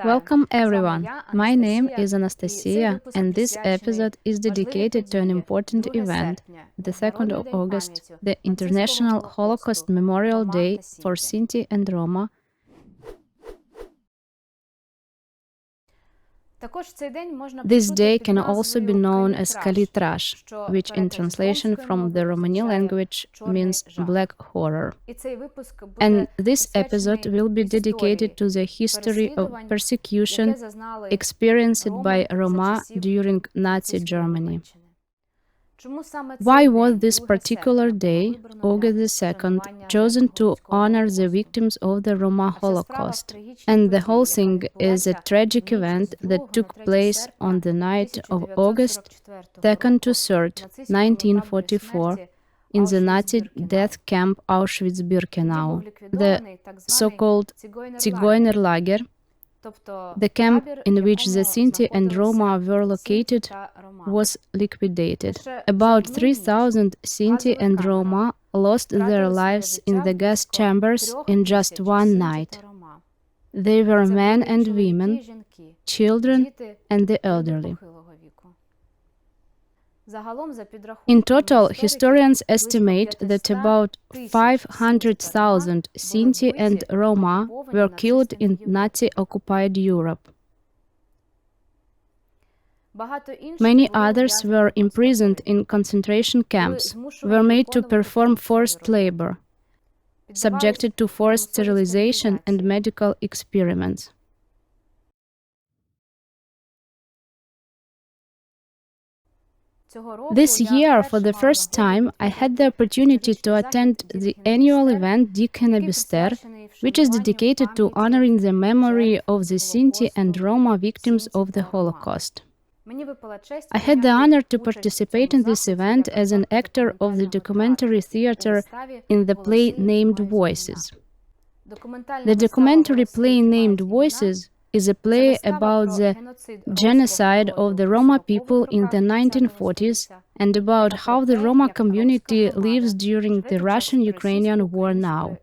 Welcome everyone! My name is Anastasia, and this episode is dedicated to an important event, the 2nd of August, the International Holocaust Memorial Day for Sinti and Roma. This day can also be known as traš, which in translation from the Romani language means black horror. And this episode will be dedicated to the history of persecution experienced by Roma during Nazi Germany. Why was this particular day, August 2nd, chosen to honor the victims of the Roma Holocaust? And the whole thing is a tragic event that took place on the night of August 2nd to 3rd, 1944, in the Nazi death camp Auschwitz-Birkenau, the so-called Zigeunerlager, the camp in which the Sinti and Roma were located was liquidated. About 3,000 Sinti and Roma lost their lives in the gas chambers in just one night. They were men and women, children and the elderly. In total, historians estimate that about 500,000 Sinti and Roma were killed in Nazi-occupied Europe. Many others were imprisoned in concentration camps, were made to perform forced labor, subjected to forced sterilization and medical experiments. This year, for the first time, I had the opportunity to attend the annual event Gypsy, which is dedicated to honoring the memory of the Sinti and Roma victims of the Holocaust. I had the honor to participate in this event as an actor of the documentary theater in the play named Voices. The documentary play named Voices is a play about the genocide of the Roma people in the 1940s and about how the Roma community lives during the Russian-Ukrainian war now.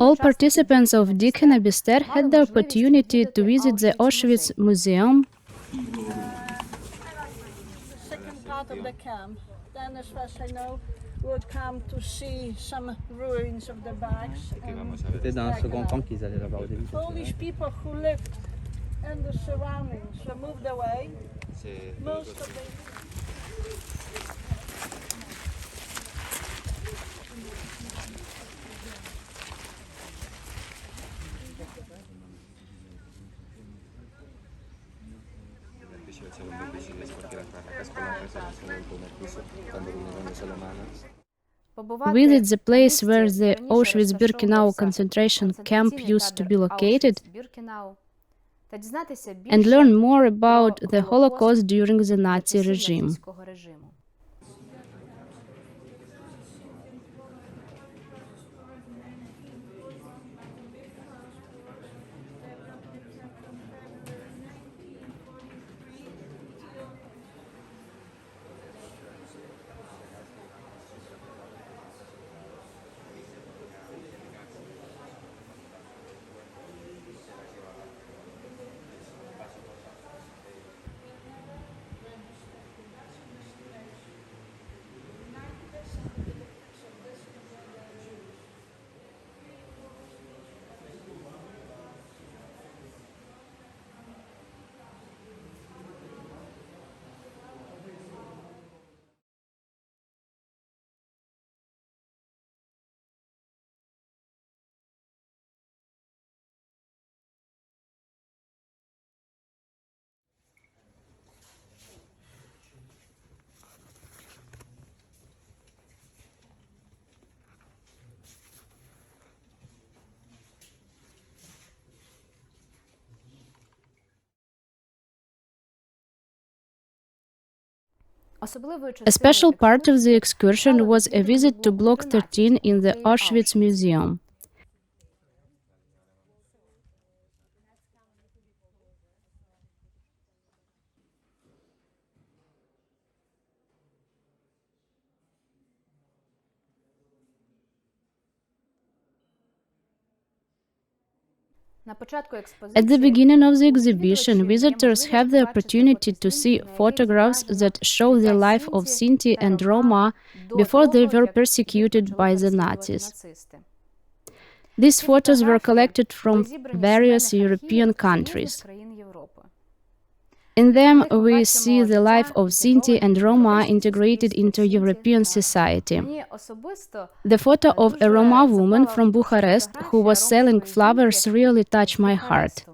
All participants of Gypsy had the opportunity to visit the Auschwitz Museum, second part of the camp. Then, as far as I know, would come to see some ruins of the barracks. C'était dans le second camp qu'ils allaient l'avoir au début. Polish people who lived in the surroundings were moved away. Most of the visit the place where the Auschwitz-Birkenau concentration camp used to be located, and learn more about the Holocaust during the Nazi regime. A special part of the excursion was a visit to Block 13 in the Auschwitz Museum. At the beginning of the exhibition, visitors have the opportunity to see photographs that show the life of Sinti and Roma before they were persecuted by the Nazis. These photos were collected from various European countries. In them, we see the life of Sinti and Roma integrated into European society. The photo of a Roma woman from Bucharest who was selling flowers really touched my heart.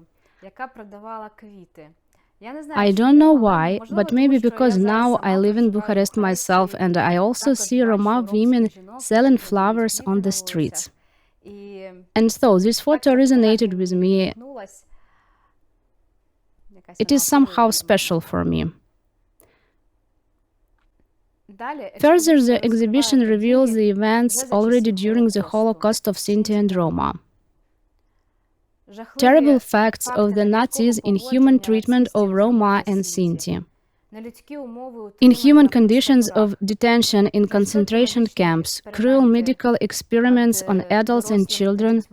I don't know why, but maybe because now I live in Bucharest myself and I also see Roma women selling flowers on the streets. And so this photo resonated with me. It is somehow special for me. Further, the exhibition reveals the events already during the Holocaust of Sinti and Roma. Terrible facts of the Nazis' inhuman treatment of Roma and Sinti. Inhuman conditions of detention in concentration camps, cruel medical experiments on adults and children,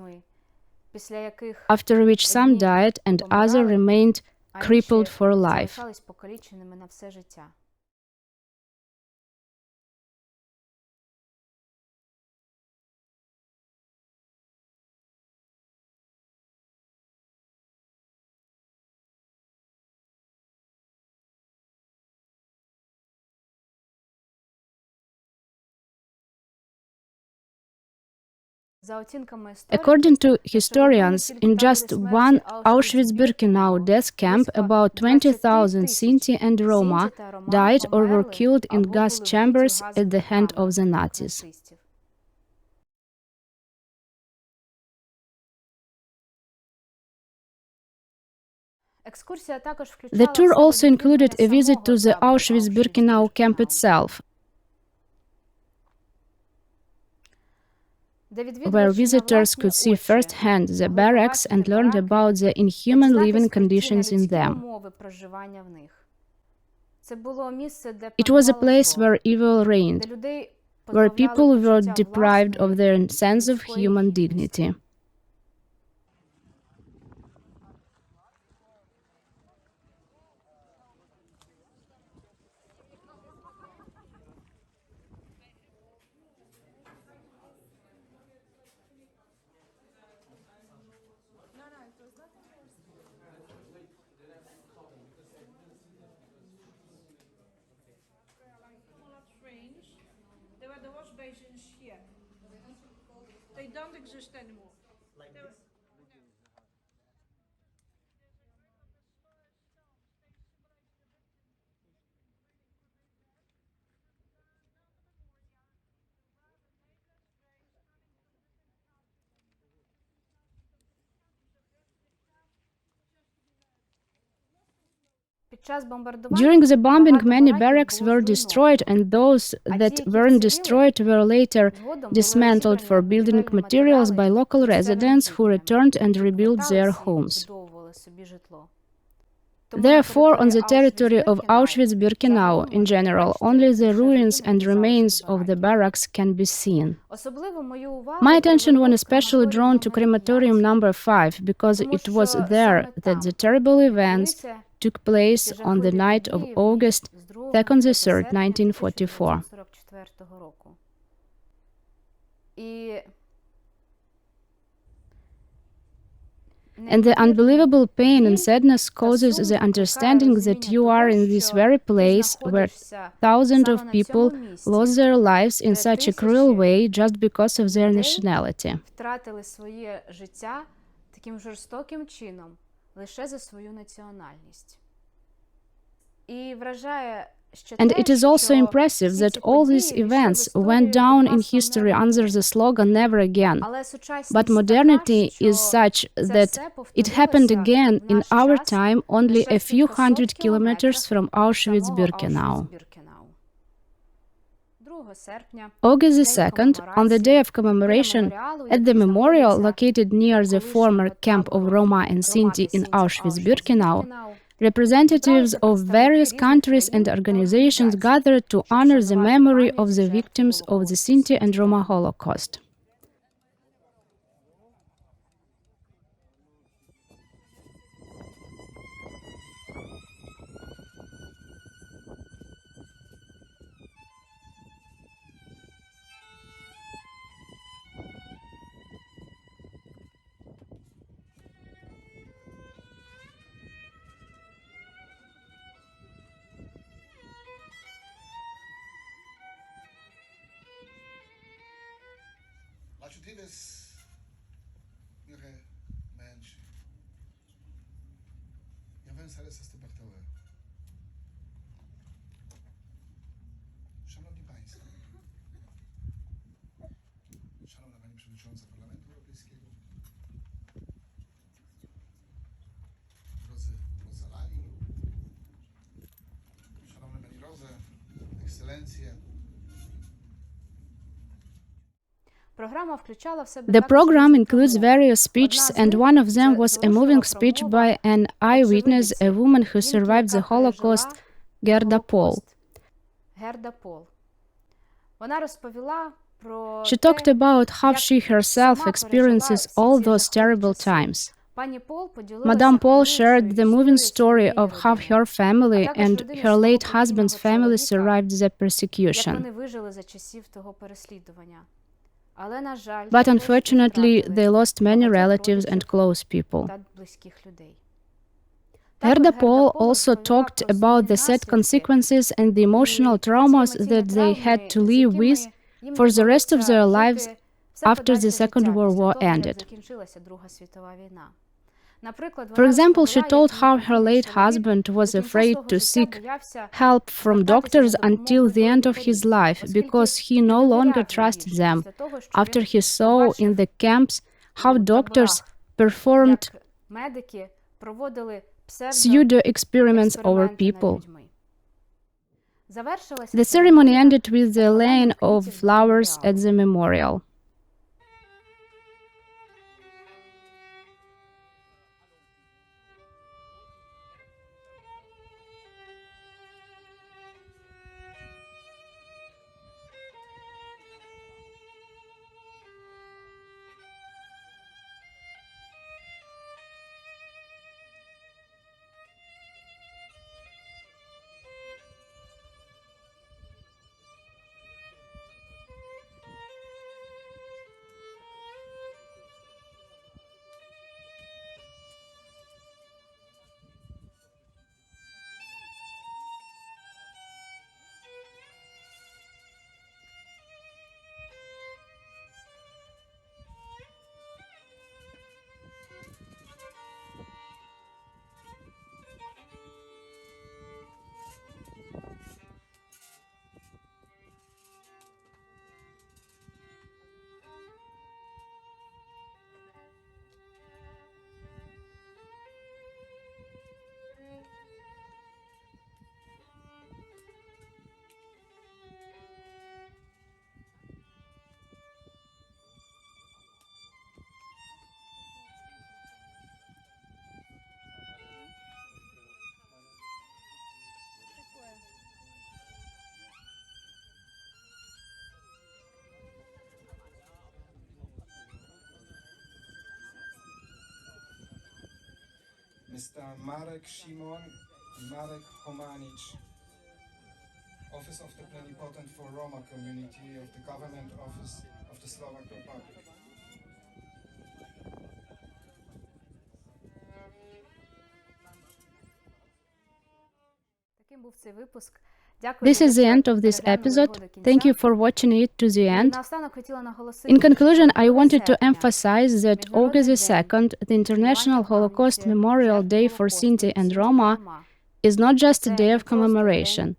after which some died and others remained crippled for life. According to historians, in just one Auschwitz-Birkenau death camp, about 20,000 Sinti and Roma died or were killed in gas chambers at the hand of the Nazis. The tour also included a visit to the Auschwitz-Birkenau camp itself, where visitors could see firsthand the barracks and learned about the inhuman living conditions in them. It was a place where evil reigned, where people were deprived of their sense of human dignity. There were the wash basins here. They don't exist anymore. During the bombing, many barracks were destroyed, and those that weren't destroyed were later dismantled for building materials by local residents who returned and rebuilt their homes. Therefore, on the territory of Auschwitz-Birkenau, in general, only the ruins and remains of the barracks can be seen. My attention was especially drawn to crematorium number 5, because it was there that the terrible events took place on the night of August 2nd to 3rd, 1944. And the unbelievable pain and sadness causes the understanding that you are in this very place where thousands of people lost their lives in such a cruel way just because of their nationality. And it is also impressive that all these events went down in history under the slogan "Never again." But modernity is such that it happened again in our time, only a few hundred kilometers from Auschwitz-Birkenau. August 2nd, on the day of commemoration, at the memorial located near the former camp of Roma and Sinti in Auschwitz-Birkenau, representatives of various countries and organizations gathered to honor the memory of the victims of the Sinti and Roma Holocaust. Szanowni Państwo, Szanowna Pani Przewodnicząca Parlamentu Europejskiego, drodzy Rozalani, Szanowna Pani Roze, Ekscelencje. The program includes various speeches, and one of them was a moving speech by an eyewitness, a woman who survived the Holocaust, Gerda Paul. She talked about how she herself experiences all those terrible times. Madame Paul shared the moving story of how her family and her late husband's family survived the persecution. But unfortunately, they lost many relatives and close people. Gerda Paul also talked about the sad consequences and the emotional traumas that they had to live with for the rest of their lives after the Second World War ended. For example, she told how her late husband was afraid to seek help from doctors until the end of his life because he no longer trusted them after he saw in the camps how doctors performed pseudo-experiments over people. The ceremony ended with the laying of flowers at the memorial. Mr. Marek Szymon Marek Homanich, Office of the Plenipotent for Roma Community of the Government Office of the Slovak Republic. This is the end of this episode. Thank you for watching it to the end. In conclusion, I wanted to emphasize that August 2nd, the International Holocaust Memorial Day for Sinti and Roma, is not just a day of commemoration.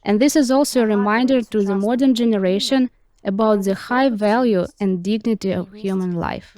And this is also a reminder to the modern generation about the high value and dignity of human life.